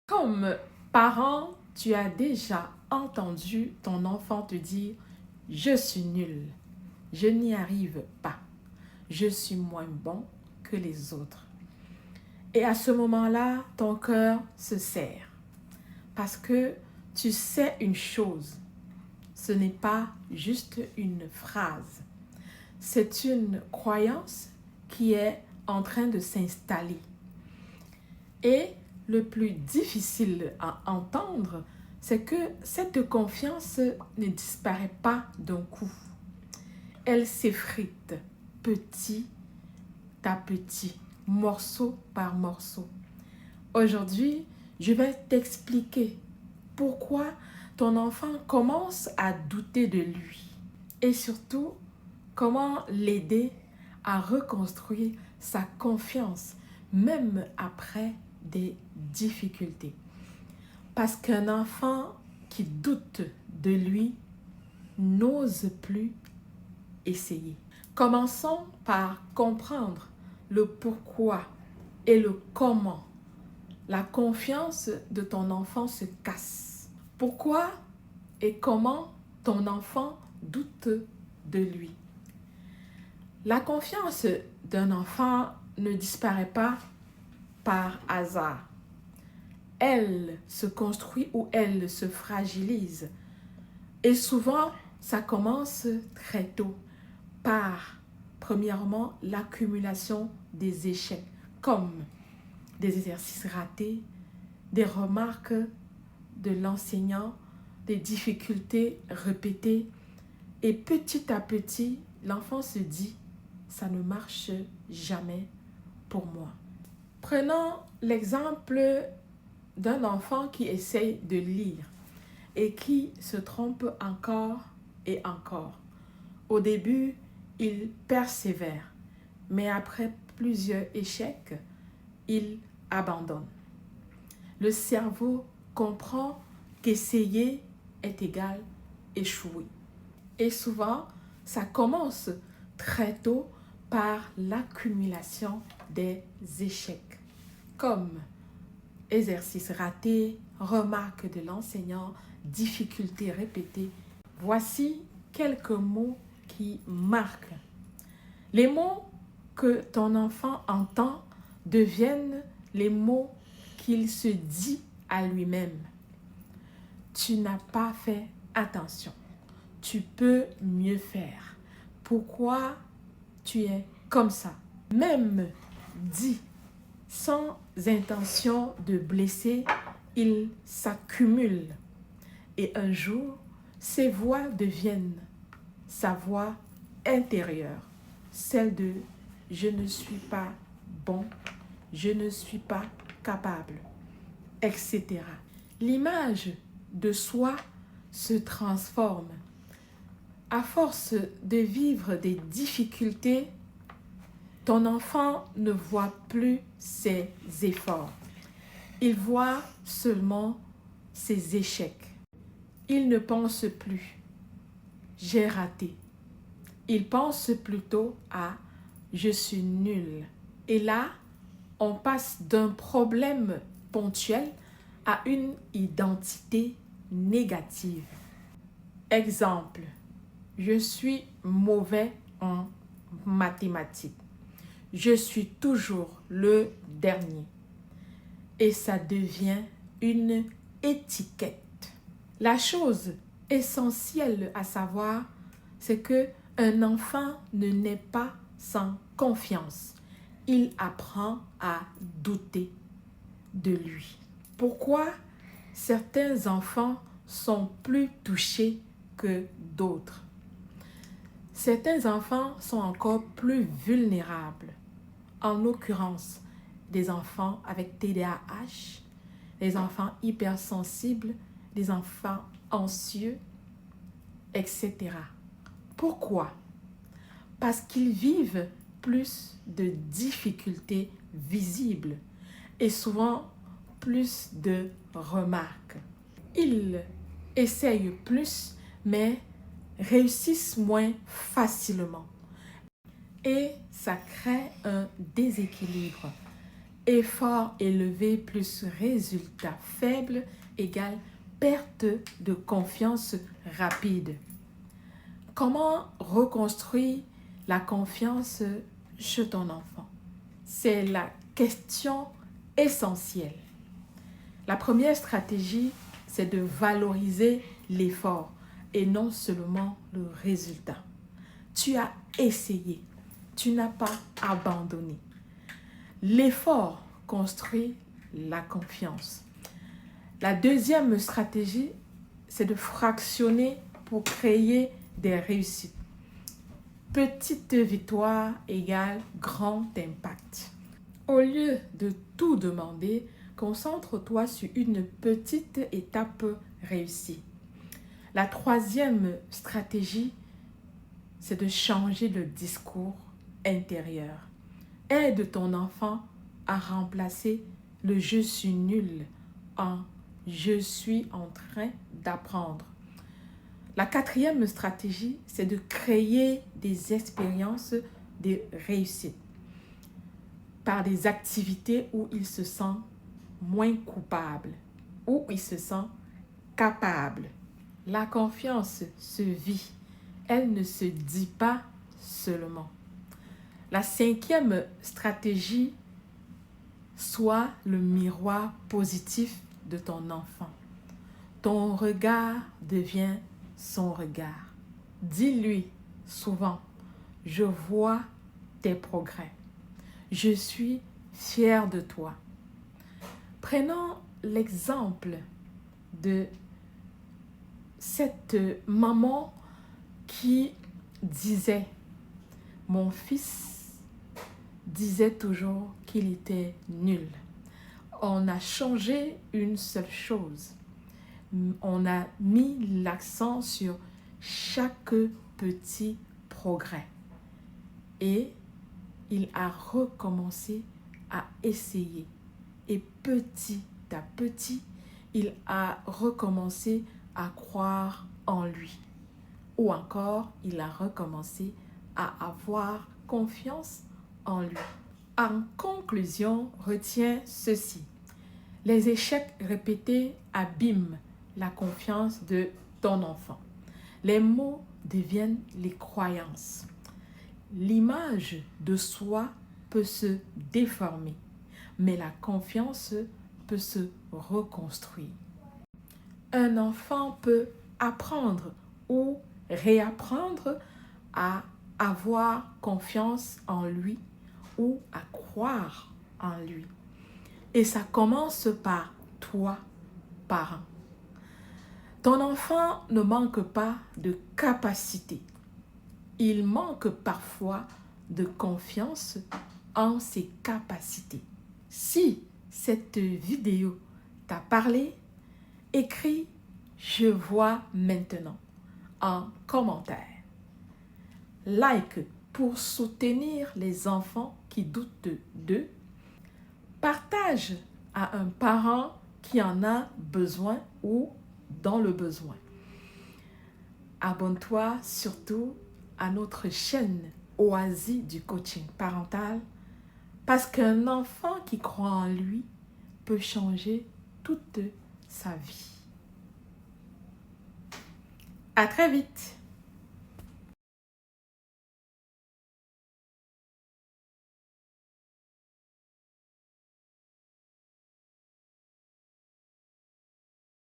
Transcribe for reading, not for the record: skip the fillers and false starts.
Comme parent, tu as déjà entendu ton enfant te dire: je suis nul, je n'y arrive pas, je suis moins bon que les autres. Et à ce moment-là, ton cœur se serre parce que tu sais une chose, ce n'est pas juste une phrase, c'est une croyance qui est en train de s'installer. Et le plus difficile à entendre, c'est que cette confiance ne disparaît pas d'un coup. Elle s'effrite petit à petit, morceau par morceau. Aujourd'hui, je vais t'expliquer pourquoi ton enfant commence à douter de lui et surtout comment l'aider à reconstruire sa confiance même après des difficultés. Parce qu'un enfant qui doute de lui n'ose plus essayer. Commençons par comprendre le pourquoi et le comment la confiance de ton enfant se casse. Pourquoi et comment ton enfant doute de lui. La confiance d'un enfant ne disparaît pas par hasard. Elle se construit ou elle se fragilise. Et souvent, ça commence très tôt par, premièrement, l'accumulation des échecs, comme des exercices ratés, des remarques de l'enseignant, des difficultés répétées. Et petit à petit, l'enfant se dit: ça ne marche jamais pour moi. Prenons l'exemple d'un enfant qui essaye de lire et qui se trompe encore et encore. Au début, il persévère, mais après plusieurs échecs, il abandonne. Le cerveau comprend qu'essayer est égal échouer. Et souvent, ça commence très tôt par l'accumulation des échecs, comme exercices ratés, remarques de l'enseignant, difficultés répétées. Voici quelques mots qui marquent. Les mots que ton enfant entend deviennent les mots qu'il se dit à lui-même. Tu n'as pas fait attention. Tu peux mieux faire. Pourquoi tu es comme ça? Même dit sans intention de blesser, il s'accumule. Et un jour, ces voix deviennent sa voix intérieure, celle de « je ne suis pas bon, je ne suis pas capable », etc. L'image de soi se transforme. À force de vivre des difficultés, ton enfant ne voit plus ses efforts. Il voit seulement ses échecs. Il ne pense plus « j'ai raté ». Il pense plutôt à « je suis nul ». Et là, on passe d'un problème ponctuel à une identité négative. Exemple, je suis mauvais en mathématiques. Je suis toujours le dernier. Et ça devient une étiquette. La chose essentielle à savoir, c'est qu'un enfant ne naît pas sans confiance. Il apprend à douter de lui. Pourquoi certains enfants sont plus touchés que d'autres? Certains enfants sont encore plus vulnérables. En l'occurrence, des enfants avec TDAH, des enfants hypersensibles, des enfants anxieux, etc. Pourquoi? Parce qu'ils vivent plus de difficultés visibles et souvent plus de remarques. Ils essayent plus, mais réussissent moins facilement. Et ça crée un déséquilibre. Effort élevé plus résultat faible égale perte de confiance rapide. Comment reconstruire la confiance chez ton enfant? C'est la question essentielle. La première stratégie, c'est de valoriser l'effort et non seulement le résultat. Tu as essayé, tu n'as pas abandonné. L'effort construit la confiance. La deuxième stratégie, c'est de fractionner pour créer des réussites. Petite victoire égale grand impact. Au lieu de tout demander, concentre-toi sur une petite étape réussie. La troisième stratégie, c'est de changer le discours intérieur. Aide ton enfant à remplacer le « je suis nul » en « je suis en train d'apprendre ». La quatrième stratégie, c'est de créer des expériences de réussite par des activités où il se sent moins coupable, où il se sent capable. La confiance se vit, elle ne se dit pas seulement. La cinquième stratégie, sois le miroir positif de ton enfant. Ton regard devient son regard. Dis-lui souvent, je vois tes progrès. Je suis fier de toi. Prenons l'exemple de cette maman qui disait, mon fils disait toujours qu'il était nul. On a changé une seule chose. On a mis l'accent sur chaque petit progrès. Et il a recommencé à essayer. Et petit à petit, il a recommencé à croire en lui. Ou encore, il a recommencé à avoir confiance en lui. En conclusion, retiens ceci. Les échecs répétés abîment la confiance de ton enfant. Les mots deviennent les croyances. L'image de soi peut se déformer, mais la confiance peut se reconstruire. Un enfant peut apprendre ou réapprendre à avoir confiance en lui ou à croire en lui. Et ça commence par toi, parent. Ton enfant ne manque pas de capacité. Il manque parfois de confiance en ses capacités. Si cette vidéo t'a parlé, écris « Je vois maintenant » en commentaire. Like pour soutenir les enfants qui doutent d'eux. Partage à un parent qui en a besoin ou dans le besoin. Abonne-toi surtout à notre chaîne Oasis du coaching parental parce qu'un enfant qui croit en lui peut changer toute sa vie. À très vite!